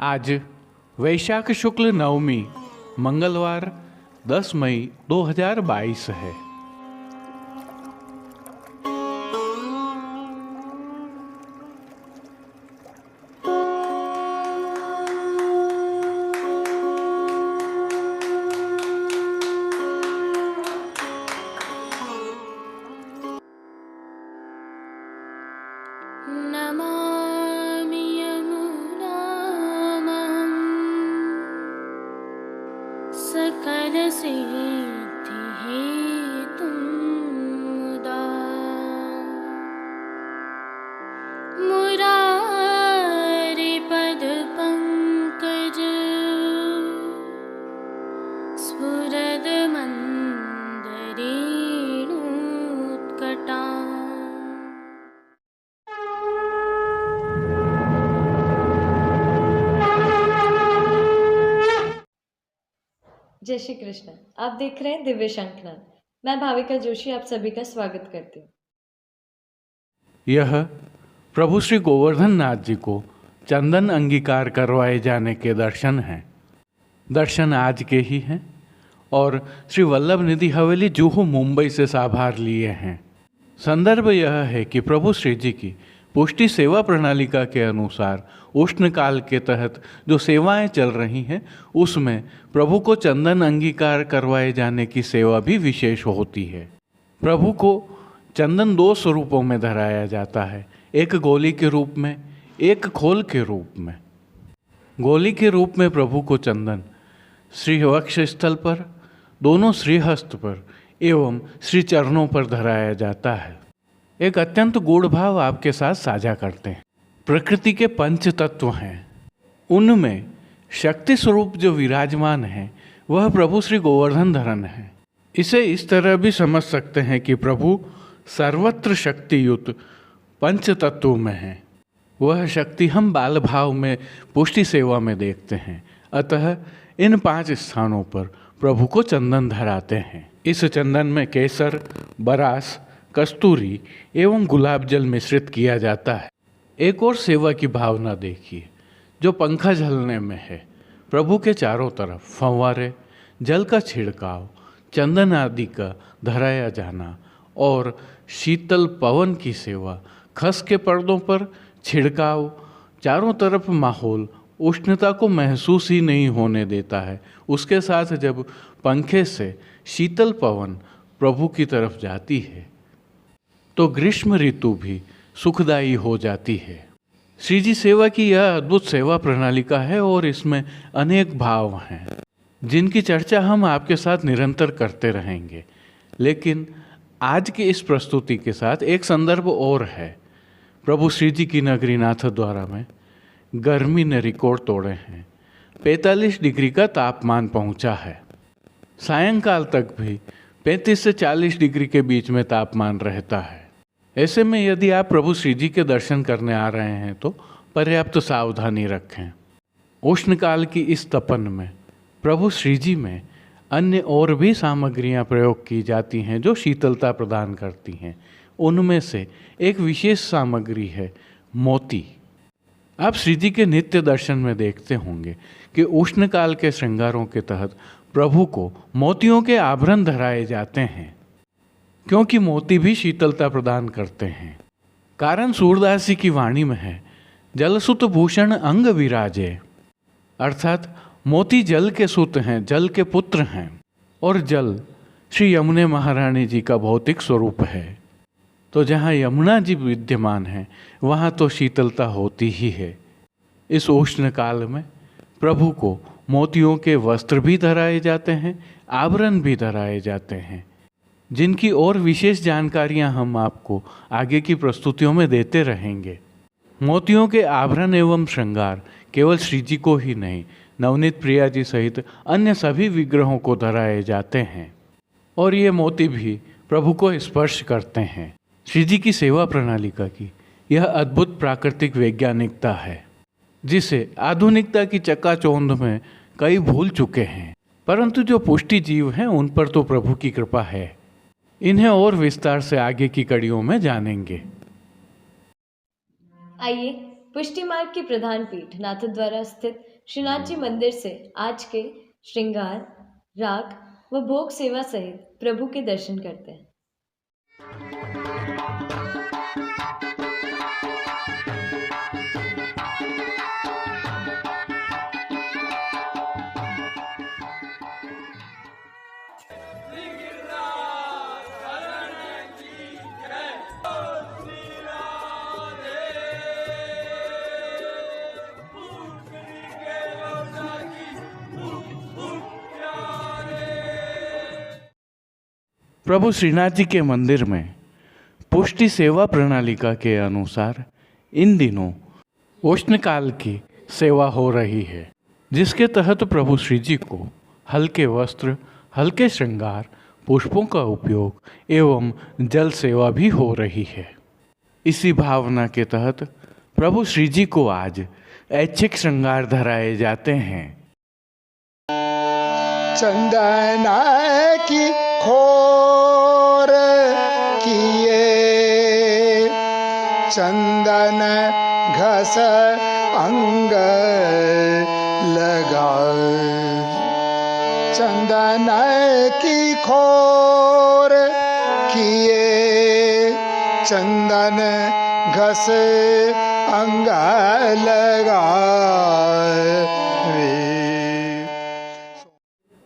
आज वैशाख शुक्ल नवमी मंगलवार 10 मई 2022 है। नमामि यमुनामहं सकलसिद्धिहेतुं मुदा मुरारिपदपङ्कज स्फुरदमन्दरेणुत्कटा। जय श्री कृष्ण। आप देख रहे हैं दिव्य शंखनाद। मैं भाविका जोशी आप सभी का स्वागत करती हूँ। यह प्रभु श्री गोवर्धन नाथ जी को चंदन अंगीकार करवाए जाने के दर्शन हैं। दर्शन आज के ही हैं और श्री वल्लभ निधि हवेली जुहू मुंबई से साभार लिए हैं। संदर्भ यह है कि प्रभु श्री जी की पुष्टि सेवा प्रणालिका के अनुसार उष्ण काल के तहत जो सेवाएं चल रही हैं उसमें प्रभु को चंदन अंगीकार करवाए जाने की सेवा भी विशेष होती है। प्रभु को चंदन दो स्वरूपों में धराया जाता है, एक गोली के रूप में, एक खोल के रूप में। गोली के रूप में प्रभु को चंदन श्री वक्ष स्थल पर, दोनों श्रीहस्त पर एवं श्री चरणों पर धराया जाता है। एक अत्यंत गूढ़ भाव आपके साथ साझा करते हैं। प्रकृति के पंच तत्व हैं, उनमें शक्ति स्वरूप जो विराजमान है वह प्रभु श्री गोवर्धन धरन है। इसे इस तरह भी समझ सकते हैं कि प्रभु सर्वत्र शक्तियुक्त पंच तत्व में है। वह शक्ति हम बाल भाव में पुष्टि सेवा में देखते हैं। अतः इन 5 स्थानों पर प्रभु को चंदन धराते हैं। इस चंदन में केसर, बरास, कस्तूरी एवं गुलाब जल मिश्रित किया जाता है। एक और सेवा की भावना देखिए जो पंखा झलने में है। प्रभु के चारों तरफ फव्वारे, जल का छिड़काव, चंदन आदि का धराया जाना और शीतल पवन की सेवा, खस के पर्दों पर छिड़काव, चारों तरफ माहौल उष्णता को महसूस ही नहीं होने देता है। उसके साथ जब पंखे से शीतल पवन प्रभु की तरफ जाती है तो ग्रीष्म ऋतु भी सुखदायी हो जाती है। श्री जी सेवा की यह अद्भुत सेवा प्रणालिका है और इसमें अनेक भाव हैं जिनकी चर्चा हम आपके साथ निरंतर करते रहेंगे। लेकिन आज की इस प्रस्तुति के साथ एक संदर्भ और है। प्रभु श्री जी की नगरी नाथद्वारा में गर्मी ने रिकॉर्ड तोड़े हैं। 45 डिग्री का तापमान पहुंचा है। सायंकाल तक भी 35 से 40 डिग्री के बीच में तापमान रहता है। ऐसे में यदि आप प्रभु श्री जी के दर्शन करने आ रहे हैं तो पर्याप्त सावधानी रखें। उष्णकाल की इस तपन में प्रभु श्री जी में अन्य और भी सामग्रियां प्रयोग की जाती हैं जो शीतलता प्रदान करती हैं। उनमें से एक विशेष सामग्री है मोती। आप श्री जी के नित्य दर्शन में देखते होंगे कि उष्णकाल के श्रृंगारों के तहत प्रभु को मोतियों के आभरण धराए जाते हैं क्योंकि मोती भी शीतलता प्रदान करते हैं। कारण सूरदास जी की वाणी में है, जलसुत भूषण अंग विराजे, अर्थात मोती जल के सुत हैं, जल के पुत्र हैं और जल श्री यमुने महारानी जी का भौतिक स्वरूप है। तो जहाँ यमुना जी विद्यमान हैं वहाँ तो शीतलता होती ही है। इस उष्ण काल में प्रभु को मोतियों के वस्त्र भी धराए जाते हैं, आभरण भी धराए जाते हैं, जिनकी और विशेष जानकारियां हम आपको आगे की प्रस्तुतियों में देते रहेंगे। मोतियों के आभरण एवं श्रृंगार केवल श्री जी को ही नहीं, नवनीत प्रिया जी सहित अन्य सभी विग्रहों को धराए जाते हैं और ये मोती भी प्रभु को स्पर्श करते हैं। श्री जी की सेवा प्रणालिका की यह अद्भुत प्राकृतिक वैज्ञानिकता है जिसे आधुनिकता की चकाचौंध में कई भूल चुके हैं, परंतु जो पुष्टि जीव हैं उन पर तो प्रभु की कृपा है। इन्हें और विस्तार से आगे की कड़ियों में जानेंगे। आइए पुष्टि मार्ग की प्रधान पीठ नाथद्वारा स्थित श्रीनाथ जी मंदिर से आज के श्रृंगार, राग व भोग सेवा सहित प्रभु के दर्शन करते हैं। प्रभु श्रीनाथ जी के मंदिर में पुष्टि सेवा प्रणालिका के अनुसार इन दिनों उष्णकाल की सेवा हो रही है, जिसके तहत प्रभु श्री जी को हल्के वस्त्र, हल्के श्रृंगार, पुष्पों का उपयोग एवं जल सेवा भी हो रही है। इसी भावना के तहत प्रभु श्री जी को आज ऐच्छिक श्रृंगार धराए जाते हैं। चंदन की खोर किए, चंदन घस अंग लगा, चंदन की खोर किए, चंदन घस अंग लगा।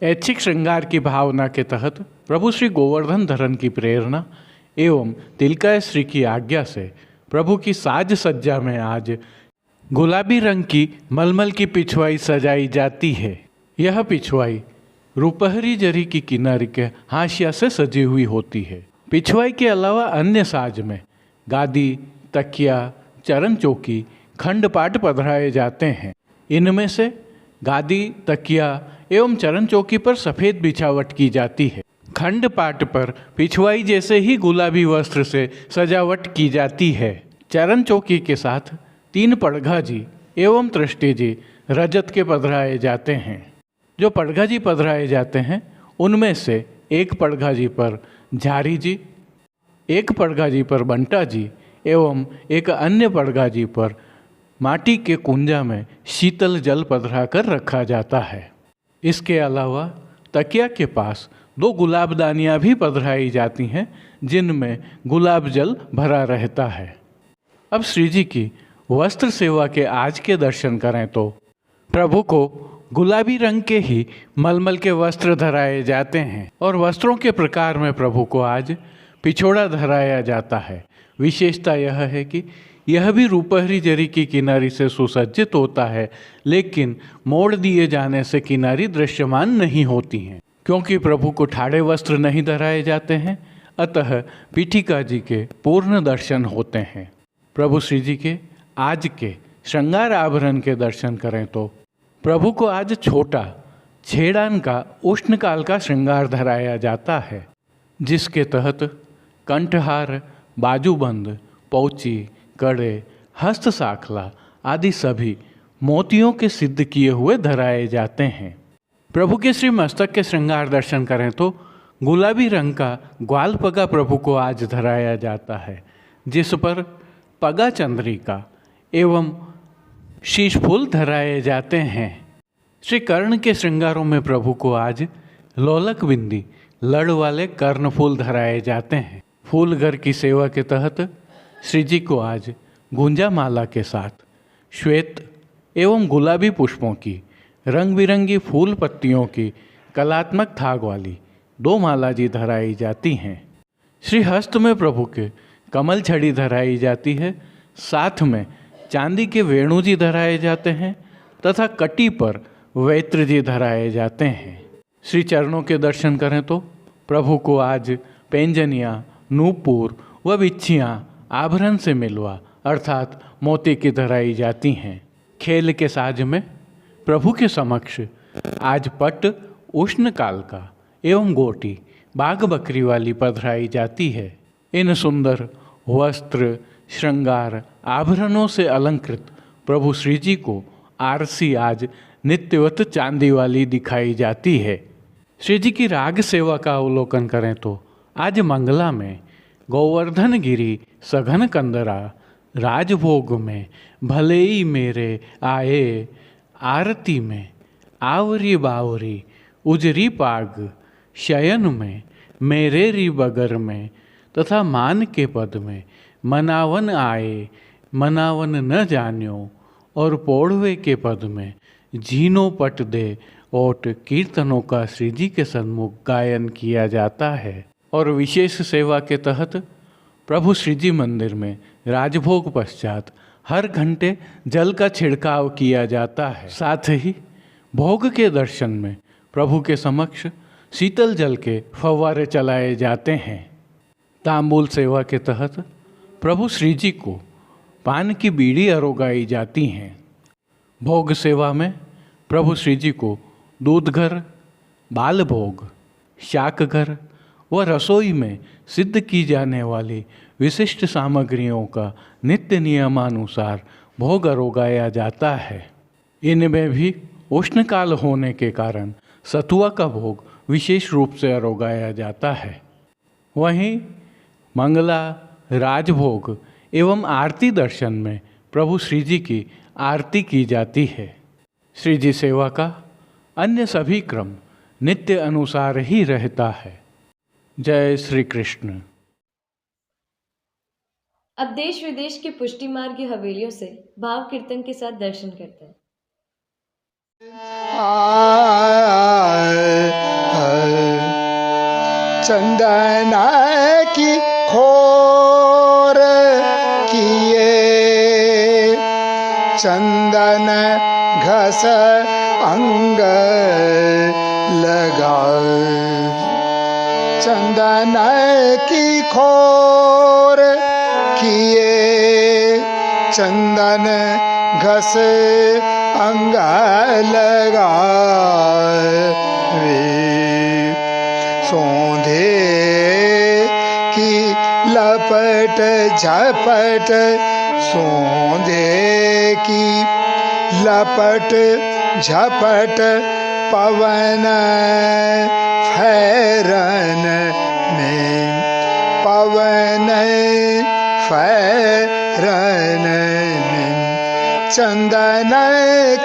ऐच्छिक श्रृंगार की भावना के तहत प्रभु श्री गोवर्धन धरन की प्रेरणा एवं तिलकाय श्री की आज्ञा से प्रभु की साज सज्जा में आज गुलाबी रंग की मलमल की पिछवाई सजाई जाती है। यह पिछवाई रुपहरी जरी की किनारी के हाशिया से सजी हुई होती है। पिछवाई के अलावा अन्य साज में गादी, तकिया, चरण चौकी, खंड पाट पधराए जाते हैं। इनमें से गादी, तकिया एवं चरण चौकी पर सफ़ेद बिछावट की जाती है। खंड पाट पर पिछवाई जैसे ही गुलाबी वस्त्र से सजावट की जाती है। चरण चौकी के साथ 3 पड़घा जी एवं तृष्टि जी रजत के पधराए जाते हैं। जो पड़घा जी पधराए जाते हैं उनमें से एक पड़घा जी पर झारी जी, एक पड़घा जी पर बंटा जी एवं एक अन्य पड़घा जी पर माटी के कुंजा में शीतल जल पधरा कर रखा जाता है। इसके अलावा तकिया के पास 2 गुलाबदानियाँ भी पधराई जाती हैं, जिनमें गुलाब जल भरा रहता है। अब श्री जी की वस्त्र सेवा के आज के दर्शन करें तो प्रभु को गुलाबी रंग के ही मलमल के वस्त्र धराए जाते हैं और वस्त्रों के प्रकार में प्रभु को आज पिछोड़ा धराया जाता है। विशेषता यह है कि यह भी रूपहरी जरी की किनारी से सुसज्जित होता है, लेकिन मोड़ दिए जाने से किनारी दृश्यमान नहीं होती हैं। क्योंकि प्रभु को ठाड़े वस्त्र नहीं धराए जाते हैं, अतः पीठिका जी के पूर्ण दर्शन होते हैं। प्रभु श्री जी के आज के श्रृंगार आभरण के दर्शन करें तो प्रभु को आज छोटा छेड़ान का उष्णकाल का श्रृंगार धराया जाता है, जिसके तहत कंठहार, बाजूबंद, पौची, कड़े, हस्त साखला आदि सभी मोतियों के सिद्ध किए हुए धराए जाते हैं। प्रभु के श्री मस्तक के श्रृंगार दर्शन करें तो गुलाबी रंग का ग्वाल पगा प्रभु को आज धराया जाता है, जिस पर पगा चंद्रिका एवं शीश फूल धराए जाते हैं। श्री कर्ण के श्रृंगारों में प्रभु को आज लोलक बिंदी, लड़ वाले कर्ण फूल धराए जाते हैं। फूल घर की सेवा के तहत श्री जी को आज गुंजा माला के साथ श्वेत एवं गुलाबी पुष्पों की, रंग बिरंगी फूल पत्तियों की कलात्मक थाग वाली 2 माला जी धराई जाती हैं। श्री हस्त में प्रभु के कमल छड़ी धराई जाती है, साथ में चांदी के वेणु जी धराए जाते हैं तथा कटी पर वैत्र जी धराए जाते हैं। श्री चरणों के दर्शन करें तो प्रभु को आज पैंजनियाँ, नूपुर व बिच्छियाँ आभरण से मिलवा अर्थात मोती की धराई जाती हैं। खेल के साज में प्रभु के समक्ष आज पट उष्णकाल का एवं गोटी बाघ बकरी वाली पधराई जाती है। इन सुंदर वस्त्र, श्रृंगार, आभरणों से अलंकृत प्रभु श्री जी को आरसी आज नित्यवत चांदी वाली दिखाई जाती है। श्री जी की राग सेवा का अवलोकन करें तो आज मंगला में गोवर्धन गिरी सघन कंदरा, राजभोग में भले ही मेरे आए आरती में, आवरी बावरी उजरी पाग, शयन में मेरे री बगर में, तथा मान के पद में मनावन आए, मनावन न जान्यो, और पौड़वे के पद में झीनो पट दे ओट कीर्तनों का श्री जी के सन्मुख गायन किया जाता है। और विशेष सेवा के तहत प्रभु श्री जी मंदिर में राजभोग पश्चात हर घंटे जल का छिड़काव किया जाता है। साथ ही भोग के दर्शन में प्रभु के समक्ष शीतल जल के फव्वारे चलाए जाते हैं। तांबूल सेवा के तहत प्रभु श्री जी को पान की बीड़ी अरोगाई जाती हैं। भोग सेवा में प्रभु श्री जी को दूध घर, बाल भोग, शाक घर व रसोई में सिद्ध की जाने वाली विशिष्ट सामग्रियों का नित्य नियमानुसार भोग अरोगाया जाता है। इनमें भी उष्णकाल होने के कारण सतुआ का भोग विशेष रूप से अरोगाया जाता है। वहीं मंगला, राजभोग एवं आरती दर्शन में प्रभु श्री जी की आरती की जाती है। श्री जी सेवा का अन्य सभी क्रम नित्य अनुसार ही रहता है। जय श्री कृष्ण। अब देश विदेश की पुष्टि मार्ग की हवेलियों से भाव कीर्तन के साथ दर्शन करते हैं। चंदन की खोर किए, चंदन घस अंग लगा, चंदन की खोर किए, चंदन घस अंग लगा, सोंधे की लपट झपट, सोंधे की लपट झपट, पवन फैरन में, पवन फैरन में, चंदन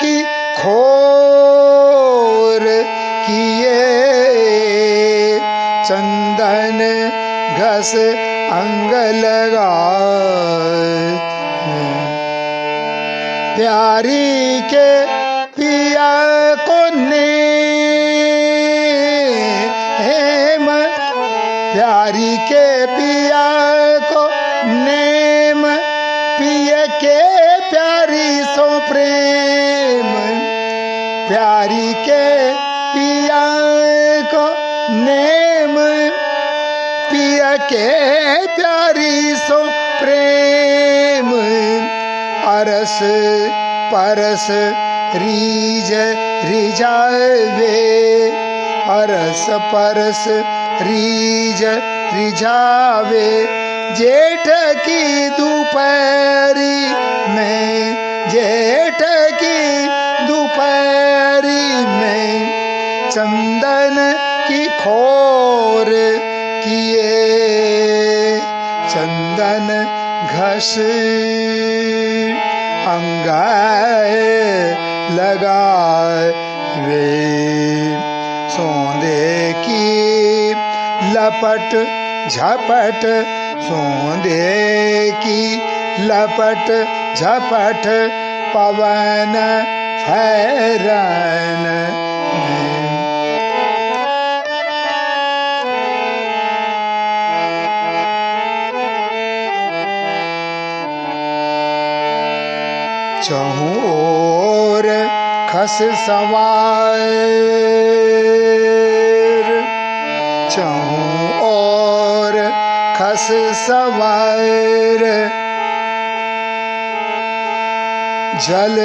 की खोर किए, चंदन घस अंग लगा, प्यारी के पिया को नेम, प्यारी के पिया को नेम, पिय के प्यारी सो प्रेम, प्यारी के पिया को नेम, पिय के प्यारी सो प्रेम, अरस परस रीज रिझावे, अरस परस रीज रिझावे, जेठ की दोपहरी में, जेठ की दोपहरी में, चंदन की खोर किए, चंदन घस अंगाए लगावे, सोंधे की लपट झपट, सोंधे की लपट झपट, पवन फैरन में, चहु ओर खस सवार, चहु ओर खस सवार, जल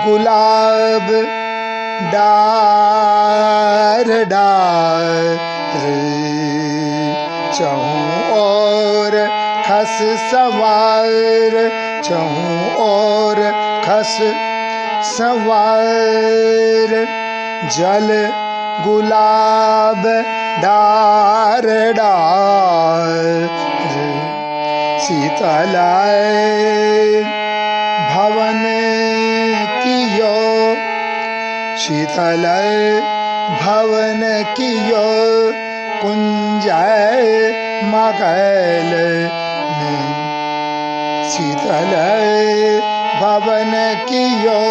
गुलाब डार डार, चहु ओर खस सवार, चहु ओर खस सवार, जल गुलाब डार डार, शीतलाय भव शीतल भवन कियो कुंज मगल में। शीतल भवन कियो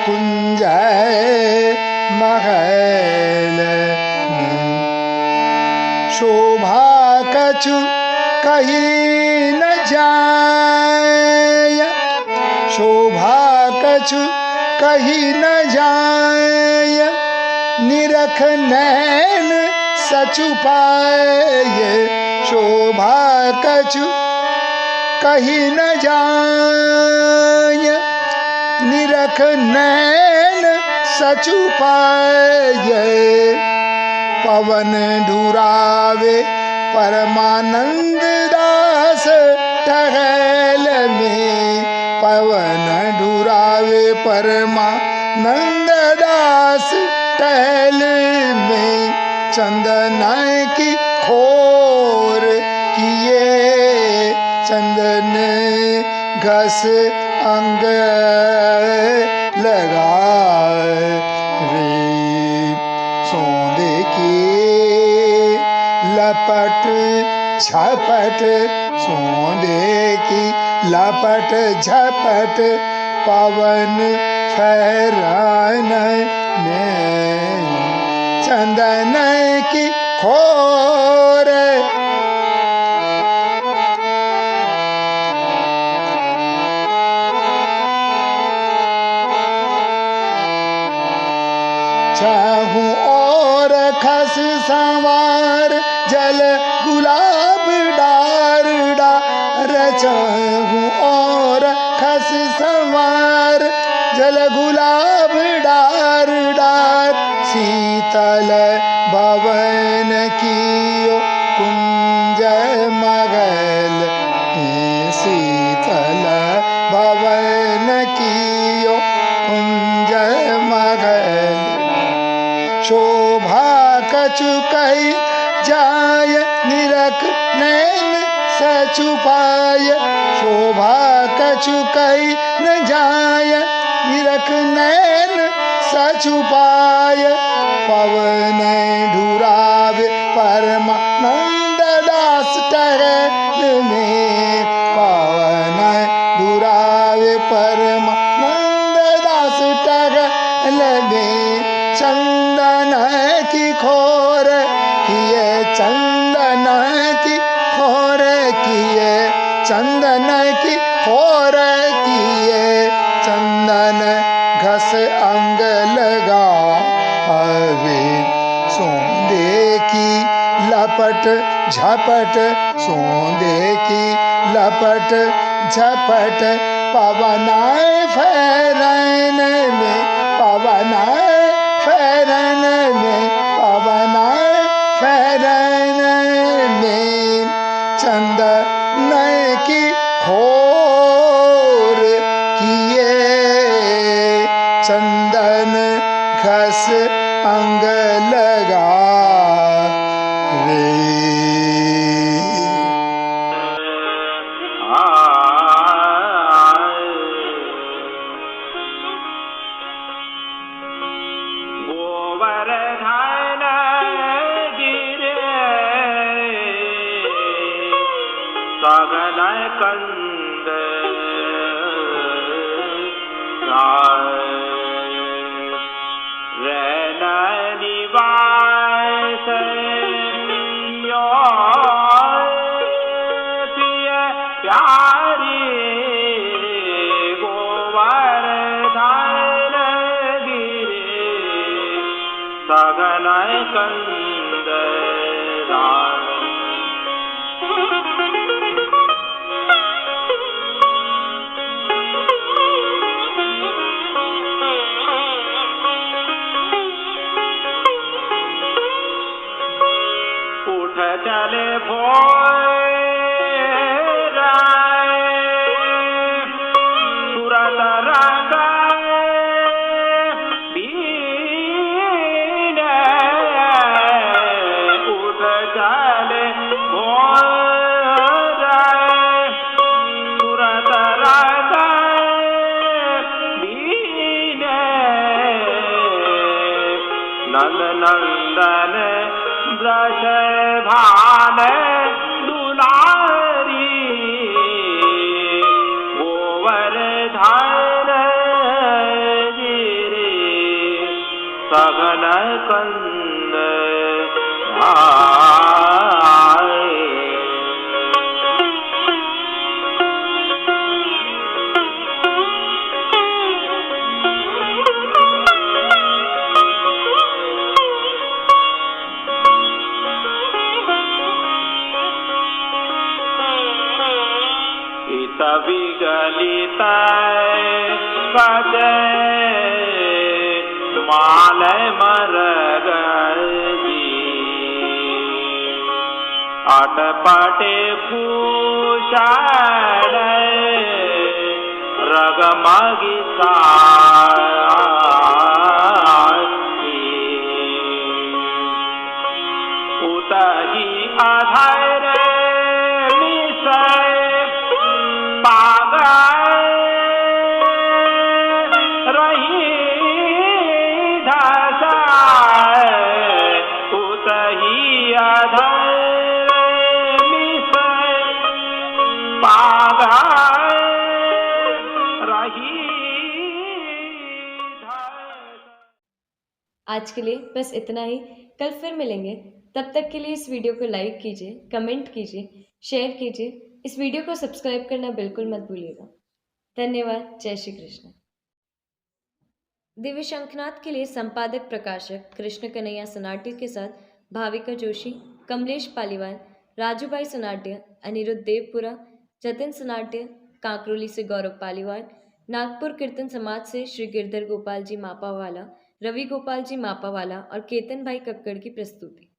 कुंज महल में। शोभा कछु कही न जाय, शोभा कछु कही न जाय, निरख नैन सचु पाए। शोभा कछु कही न जाय, निरख नैन सचु पाए। पवन डुरावे परमानंद दास टहल में। पवन डुरावे परमानंद दास टहल में। चंदन की खोर किए, चंदन घस अंग लगाए रे। सोंदे की लपट झपट, सोंदे की लपट झपट, पवन फहरान में। चंदन की खोर चाहूं और खस संवार, जल गुलाब डार डार। चाहूं और खस संवार, जल गुलाब डार डार। शीतल भवन कियो कुंज मगल, शीतल भवन कियो कुंज मगल। शोभा कछु कही जाय, निरख नैन सचु पाय। शोभा कछु कही न जाय, निरख नैन सचु पाय। पवन डुरावे परमानंद दास टहल में। पवन डुरावे परमानंद दास टहल में। चंदन की खोर किए, चंदन की खोर किए, चंदन की खोर किए। चंदन घस अंग लगा वे। सोंदे की लपट झपट, सोंदे की लपट झपट, पवनाए फहरन में। पवनाए फहरन में, पवनाए फहरन में। चंदन की खोर किए, चंदन घस अंग लगा रे। चले भोर तुरत रंग बीन उठ चले भोर तुरत रंग बीन नंद नंदन वृषभान दुलारी गोवर्धन गिरि सघन कंद विगलित सजय माल मरग अटपटे भूषण रगमगी उतही अधर आज के लिए बस इतना ही। कल फिर मिलेंगे। तब तक के लिए इस वीडियो को लाइक कीजिए, कमेंट कीजिए, शेयर कीजिए। इस वीडियो को सब्सक्राइब करना बिल्कुल मत भूलिएगा। धन्यवाद। जय श्री कृष्ण। दिव्य शंखनाद के लिए संपादक प्रकाशक कृष्ण कन्हैया सनाट्य के साथ भाविका जोशी, कमलेश पालीवाल, राजू भाई सनाट्य, अनिरुद्ध देवपुरा, जतिन सनाट्य, कांकरोली से गौरव पालीवाल, नागपुर कीर्तन समाज से श्री गिरधर गोपाल जी मापावाला, रवि गोपाल जी मापावाला और केतन भाई कक्कड़ की प्रस्तुति।